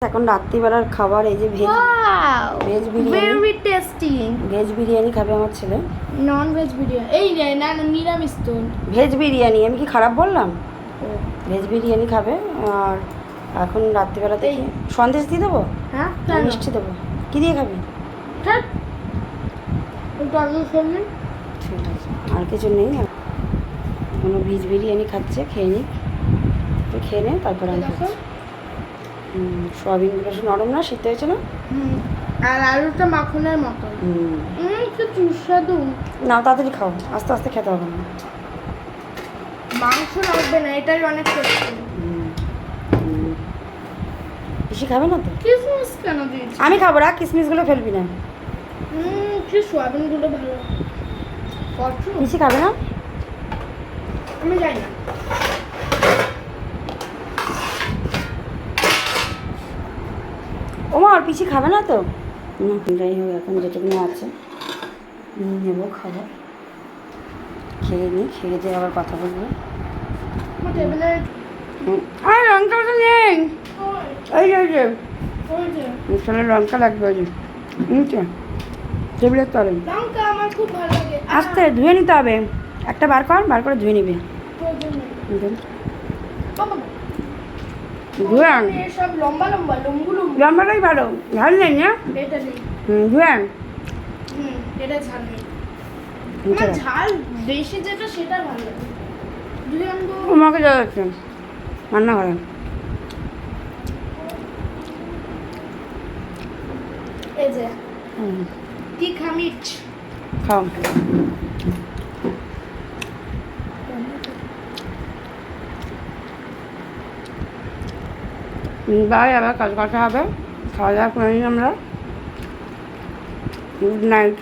এখন রাত্রিবেলার খাবার এই যে veg biryani, very tasty. Veg biryani খাবে আমার ছেলে। নন ভেজ বিরিয়ানি এই না না নিরামিষ তো। ভেজ বিরিয়ানি আমি কি খারাপ বললাম? ভেজ বিরিয়ানি খাবে। আর এখন রাত্রিবেলাতে সন্দেশ দিয়ে দেবো, হ্যাঁ মিষ্টি দেবো, কী দিয়ে খাবি? ঠিক আছে, আর কিছু নেই। কোনো ভেজ বিরিয়ানি খাচ্ছে, খেয়ে নিক, তো খেয়ে নে তারপরে আমি খাচ্ছি। সোয়াবিনগুলো নরম না, সিদ্ধ হয়েছে না? আর আলুটা মাখনের মতো। একটু সুস্বাদু। না তাড়াতাড়ি খাও, আস্তে আস্তে খেতে হবে না। মাংস লাগবে না, এটাই অনেক টেস্টি। বেশি খাবে না তো? কিসমিস কেন দিয়েছি? আমি খাবো, রাখ, কিসমিসগুলো ফেলবি না। কি সোয়াবিনগুলো ভালো। বেশি খাবে না? আমি যাই না। ওমা আর পিসি খাবে না তো? যাই হোক, এখন যেটুকুনি আছে নেবো, খাবো, খেয়ে নিই, খেয়ে দিয়ে আবার কথা বলবো। আর লঙ্কা তো নেই, ওই যে মিশালের লঙ্কা লাগবে, ওই যে নিচে টেবিলের তলে। লঙ্কা আমার খুব ভালো লাগে। আস্তে ধুয়ে নিতে হবে, একটা বার করে ধুয়ে নিবি। ধুয়ে আন, সব লম্বা লম্বা লম্বুলু। লম্বাটাই ভালো, ঝাল নেই না? এটা নেই। ধুয়ে আন। এটা ঝাল নেই। না ঝাল বেশি যেটা সেটা ভালো লাগে। ধুয়ে আনবো। তোমাকে যাচ্ছে রান্না করে। এই যে তীখা মির্চ খাও। বাই, আবার কাজ করতে হবে, খাওয়া দাওয়া করে নিই আমরা। Good night.